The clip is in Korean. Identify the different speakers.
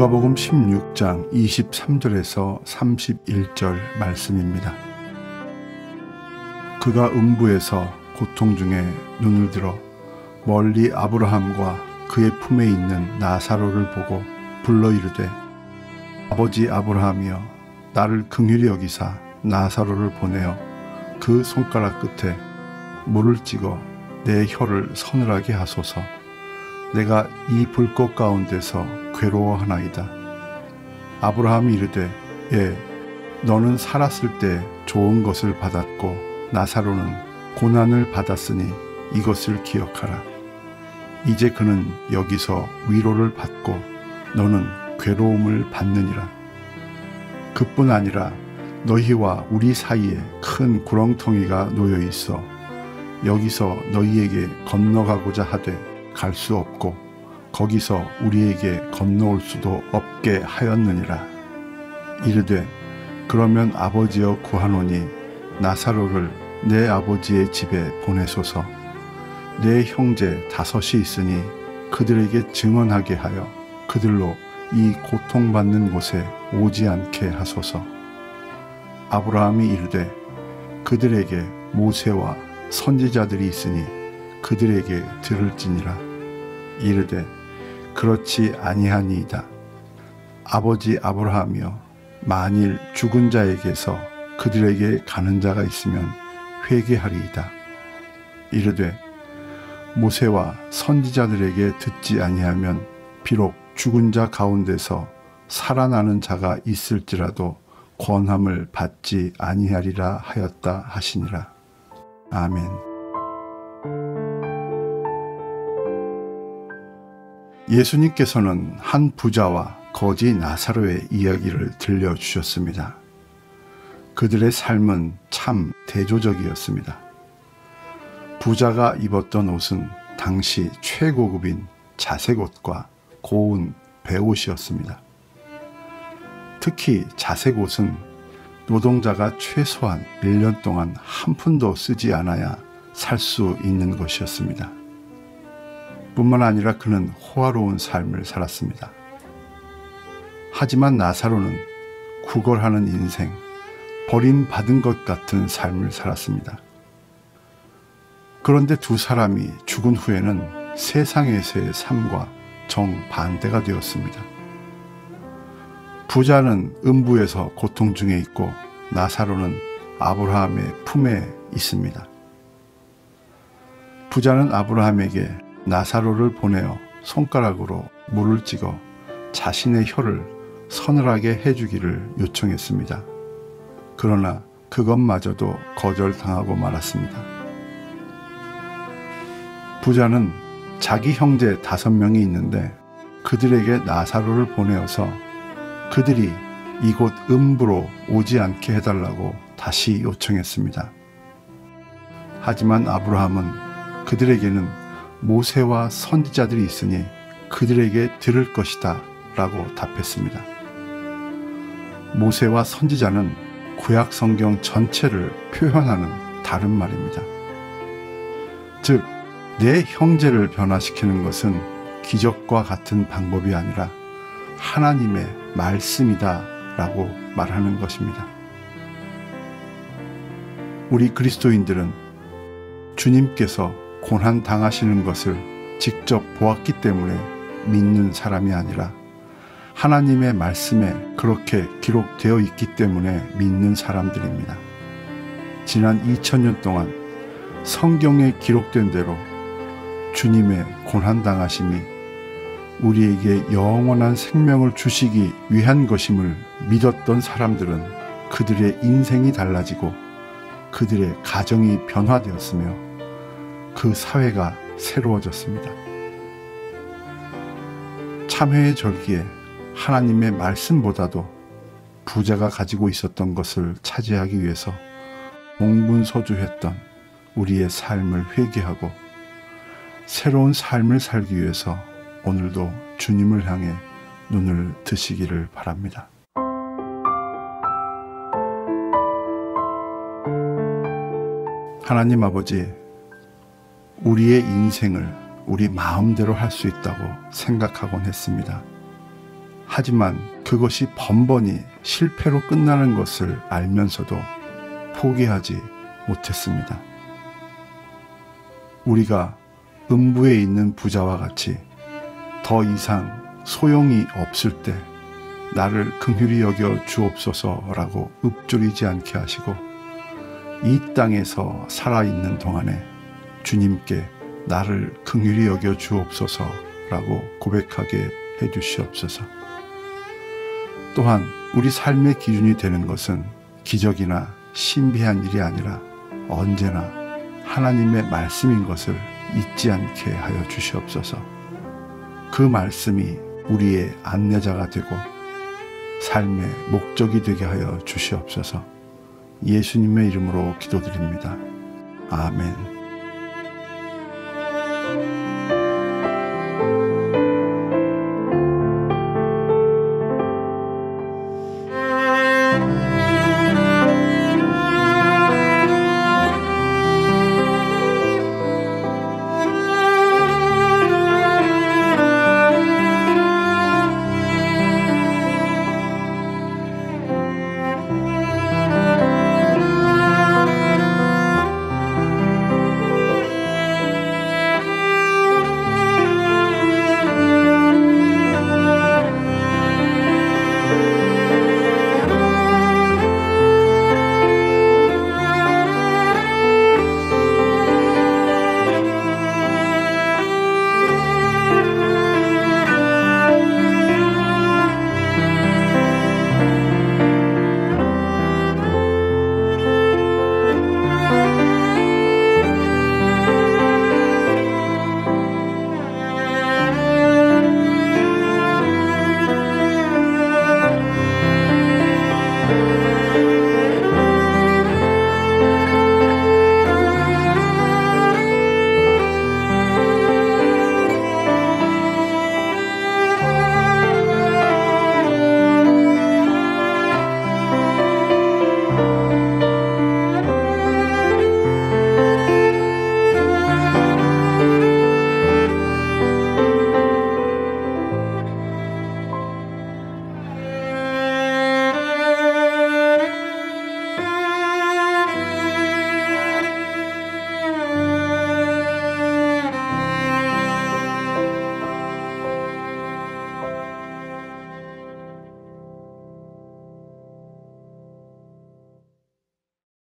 Speaker 1: 누가복음 16장 23절에서 31절 말씀입니다. 그가 음부에서 고통 중에 눈을 들어 멀리 아브라함과 그의 품에 있는 나사로를 보고 불러 이르되 아버지 아브라함이여 나를 긍휼히 여기사 나사로를 보내어 그 손가락 끝에 물을 찍어 내 혀를 서늘하게 하소서. 내가 이 불꽃 가운데서 괴로워하나이다. 아브라함이 이르되 예, 너는 살았을 때 좋은 것을 받았고 나사로는 고난을 받았으니 이것을 기억하라. 이제 그는 여기서 위로를 받고 너는 괴로움을 받느니라. 그뿐 아니라 너희와 우리 사이에 큰 구렁텅이가 놓여 있어 여기서 너희에게 건너가고자 하되 갈 수 없고 거기서 우리에게 건너올 수도 없게 하였느니라. 이르되 그러면 아버지여 구하노니 나사로를 내 아버지의 집에 보내소서. 내 형제 5이 있으니 그들에게 증언하게 하여 그들로 이 고통받는 곳에 오지 않게 하소서. 아브라함이 이르되 그들에게 모세와 선지자들이 있으니 그들에게 들을지니라. 이르되 그렇지 아니하니이다. 아버지 아브라함이여 만일 죽은 자에게서 그들에게 가는 자가 있으면 회개하리이다. 이르되 모세와 선지자들에게 듣지 아니하면 비록 죽은 자 가운데서 살아나는 자가 있을지라도 권함을 받지 아니하리라 하였다 하시니라. 아멘. 예수님께서는 한 부자와 거지 나사로의 이야기를 들려주셨습니다. 그들의 삶은 참 대조적이었습니다. 부자가 입었던 옷은 당시 최고급인 자색 옷과 고운 배옷이었습니다. 특히 자색 옷은 노동자가 최소한 1년 동안 한 푼도 쓰지 않아야 살 수 있는 것이었습니다. 뿐만 아니라 그는 호화로운 삶을 살았습니다. 하지만 나사로는 구걸하는 인생, 버림받은 것 같은 삶을 살았습니다. 그런데 두 사람이 죽은 후에는 세상에서의 삶과 정반대가 되었습니다. 부자는 음부에서 고통 중에 있고 나사로는 아브라함의 품에 있습니다. 부자는 아브라함에게 나사로를 보내어 손가락으로 물을 찍어 자신의 혀를 서늘하게 해주기를 요청했습니다. 그러나 그것마저도 거절당하고 말았습니다. 부자는 자기 형제 5명이 있는데 그들에게 나사로를 보내어서 그들이 이곳 음부로 오지 않게 해달라고 다시 요청했습니다. 하지만 아브라함은 그들에게는 모세와 선지자들이 있으니 그들에게 들을 것이다 라고 답했습니다. 모세와 선지자는 구약 성경 전체를 표현하는 다른 말입니다. 즉, 내 형제를 변화시키는 것은 기적과 같은 방법이 아니라 하나님의 말씀이다 라고 말하는 것입니다. 우리 그리스도인들은 주님께서 고난 당하시는 것을 직접 보았기 때문에 믿는 사람이 아니라 하나님의 말씀에 그렇게 기록되어 있기 때문에 믿는 사람들입니다. 지난 2000년 동안 성경에 기록된 대로 주님의 고난 당하심이 우리에게 영원한 생명을 주시기 위한 것임을 믿었던 사람들은 그들의 인생이 달라지고 그들의 가정이 변화되었으며 그 사회가 새로워졌습니다. 참회의 절기에 하나님의 말씀보다도 부자가 가지고 있었던 것을 차지하기 위해서 몽분서주했던 우리의 삶을 회개하고 새로운 삶을 살기 위해서 오늘도 주님을 향해 눈을 드시기를 바랍니다. 하나님 아버지, 우리의 인생을 우리 마음대로 할 수 있다고 생각하곤 했습니다. 하지만 그것이 번번이 실패로 끝나는 것을 알면서도 포기하지 못했습니다. 우리가 음부에 있는 부자와 같이 더 이상 소용이 없을 때 나를 긍휼히 여겨 주옵소서라고 읊조리지 않게 하시고 이 땅에서 살아있는 동안에 주님께 나를 긍휼히 여겨 주옵소서라고 고백하게 해주시옵소서. 또한 우리 삶의 기준이 되는 것은 기적이나 신비한 일이 아니라 언제나 하나님의 말씀인 것을 잊지 않게 하여 주시옵소서. 그 말씀이 우리의 안내자가 되고 삶의 목적이 되게 하여 주시옵소서. 예수님의 이름으로 기도드립니다. 아멘.